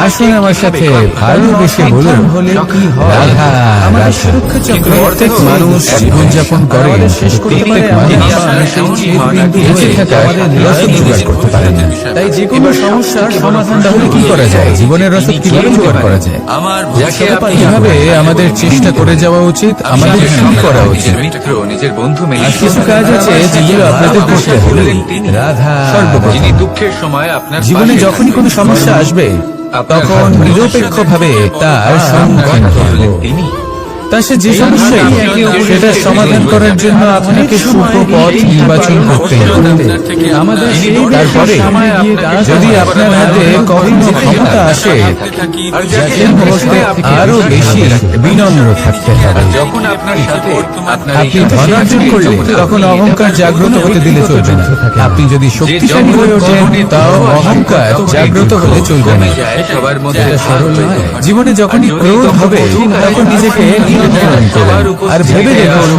আসুন আমার সাথে ভালোবেসে বলুন, রাধা রাধা। প্রত্যেক মানুষ জীবনযাপন করে, প্রত্যেক মানুষ বেঁচে থাকার রসদ জোগাড় করতে পারে না। তাই যে কোনো সমস্যার সমাধান তাহলে কি করা যায়? জীবনের রসদ কিভাবে জোগাড় করা যায়? কিভাবে আমাদের চেষ্টা করে যাওয়া উচিত, আমাদের কি করা উচিত? নিজের বন্ধু আর কিছু কাজ আছে যেগুলো আপনাদের করতে হবে। রাধা সর্বপ্রথম দুঃখের সময় আপনার জীবনে যখনই কোনো সমস্যা আসবে তখন নিরপেক্ষভাবে তার সম্মুখীন হব। তা সে যে সমস্যাই হোক, সেটা সমাধান করার জন্য আপনাকে শুভ পথ নির্বাচন করতে হবে। তারপরে যদি আপনার হাতে কখনো ক্ষমতা আসে, সেই মুহূর্তে আরো বেশি বিনম্র থাকতে হবে। যখন আপনার সাথে আপনি ধনার্জন করলে তখন অহংকার জাগ্রত হতে দিলে চলবে না। আপনি যদি শক্তিশালী হয়ে ওঠেন, তাও অহংকার জাগ্রত হলে চলবে না। সবার মধ্যে এটা সরল নয়। জীবনে যখনই ক্রোধ হবে তখন নিজেকে নিয়ন্ত্রণ করুন আর ভেবে দেখুন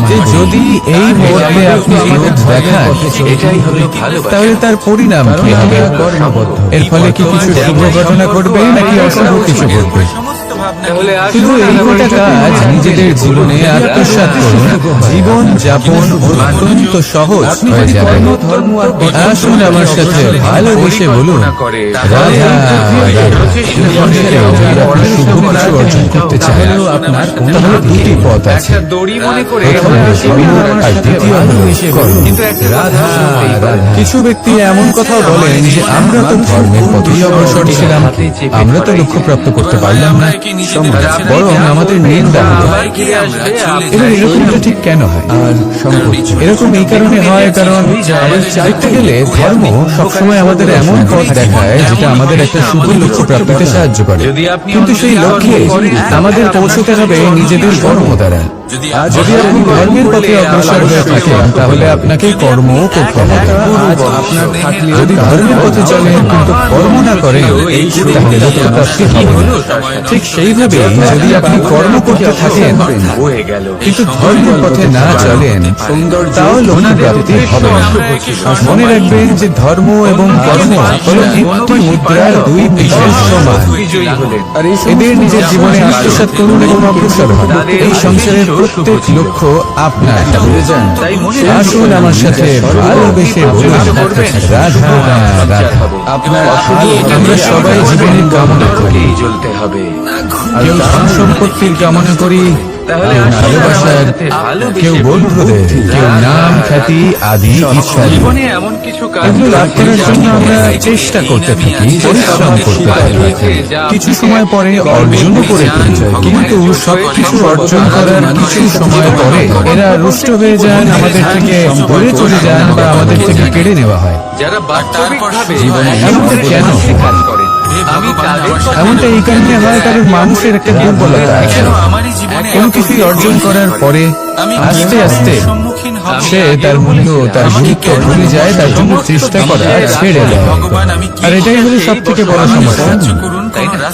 যে যদি এই মুহূর্তে আপনি ক্রোধ দেখান, এটাই হলো ভালোবাসা। তাহলে তার পরিণাম কি হবে? এর ফলে কি কিছু শুভ ঘটনা ঘটবে নাকি অশুভ কিছু ঘটবে? শুধু এই কটা কাজ নিজেদের জীবনে আত্মসাৎ করুন, জীবন যাপন অত্যন্ত সহজ হয়ে যাবে। আসুন আমার সাথে ভালোবেসে বলুন, রাধা রাধা। সংসারে যদি আপনি শুভ কিছু অর্জন করতে চান, তাহলে দুটি পথ আছে। প্রথমে ধর্ম আর দ্বিতীয় হলো কর্ম। রাধা রাধা। কিছু ব্যক্তি এমন কথাও বলেন যে আমরা তো ধর্মের পথেই অগ্রসর ছিলাম, আমরা তো লক্ষ্যপ্রাপ্ত করতে পারলাম না, বরং আমাদের নিন্দা হলো। এবার এরকমটা ঠিক কেন হয়? এরকম এই কারণে হয় কারণ দেখতে গেলে ধর্ম সবসময় আমাদের এমন পথ দেখায় যেটা আমাদের একটা শুভ লক্ষ্য প্রাপ্তিতে সাহায্য করে, কিন্তু সেই লক্ষ্যে আমাদের পৌঁছতে হবে নিজেদের কর্ম দ্বারা। যদি আপনি ধর্মের পথে অগ্রসর হয়ে থাকেন, তাহলে আপনাকে কর্ম করতে হবে। যদি ধর্মের পথে চলেন কিন্তু কর্ম না করেন, তাহলে লক্ষ্য প্রাপ্তি হবে না। ঠিক সেইভাবে যদি আপনি কর্ম করতে থাকেন কিন্তু ধর্মের পথে না চলেন, তাও লক্ষ্য প্রাপ্তি হবে না। মনে রাখবেন যে ধর্ম এবং কর্ম হল একটি মুদ্রার দুই বিশেষ সমান। এদের নিজের জীবনে আত্মসাৎ করুন এবং অগ্রসর হন। এই সংসারের প্রত্যেক লক্ষ্য আপনার। আসুন আমার সাথে ভালোবেসে বলুন, রাধা রাধা। আমরা সবাই জীবনের কামনা করি, কেউ ধন সম্পত্তির কামনা করি, কেউ ভালোবাসার, কেউ বন্ধুদের, কেউ নাম খ্যাতি আদি ইত্যাদি। এগুলো লাভ করার জন্য আমরা চেষ্টা করতে থাকি, পরিশ্রম করতে থাকি। কিছু সময় পরে অর্জনও করে ফেলি, কিন্তু সবকিছু অর্জন করার কিছু সময় পরে এরা রুষ্ট হয়ে যান, আমাদের থেকে দূরে চলে যান বা আমাদের থেকে কেড়ে নেওয়া হয়। এমনটা কেন? এমনটা এই কারণে হয় কারণ মানুষের একটা দুর্বলতা আছে। কোনো কিছু অর্জন করার পরে আস্তে আস্তে সে তার মূল্য, তার গুরুত্ব ভুলে যায়, তার জন্য চেষ্টা করা ছেড়ে দেয়। আর এটাই হলো সব থেকে বড় সমস্যা।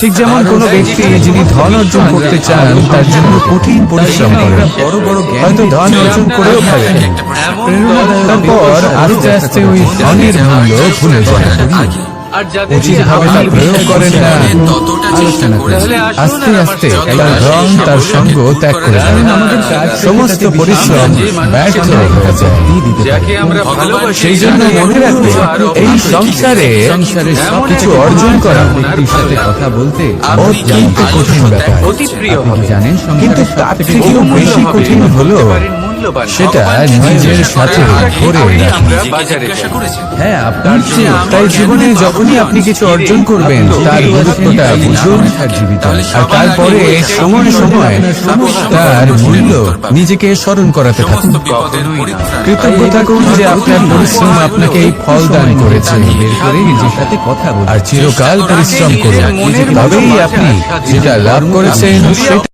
ঠিক যেমন কোনো ব্যক্তি যিনি ধন অর্জন করতে চান, তার জন্য কঠিন পরিশ্রম করেন, হয়তো ধন অর্জন করেও ফেলেন, তারপর আস্তে আস্তে ওই ধনের মূল্য ভুলে যায়, উচিত ভাবে তা প্রয়োগ করেন না, আলোচনা করেন। আস্তে আস্তে তার ধন, তার সঙ্গ ত্যাগ করে দেন, সমস্ত পরিশ্রম ব্যর্থ হয়ে যায়। সেই জন্য মনে রাখবে, এই সংসারে সবকিছু অর্জন করা ব্যক্তির সাথে কথা বলতে অত্যন্ত কঠিন ব্যাপার। জানেন, কিন্তু তার থেকেও বেশি কঠিন হলো সেটা নিজের সাথে ধরে হ্যাঁ আপনার চেয়ে। তাই জীবনে যখনই আপনি কিছু অর্জন করবেন, তার গুরুত্বটা বুঝুন আর তারপরে সময় সময় তার মূল্য নিজেকে স্মরণ করাতে থাকুন। কৃতজ্ঞ থাকুন যে আপনার পরিশ্রম আপনাকে এই ফল দান করেছে, নিজের সাথে কথা বলুন আর চিরকাল পরিশ্রম করুন, তবেই আপনি যেটা লাভ করেছেন সেটা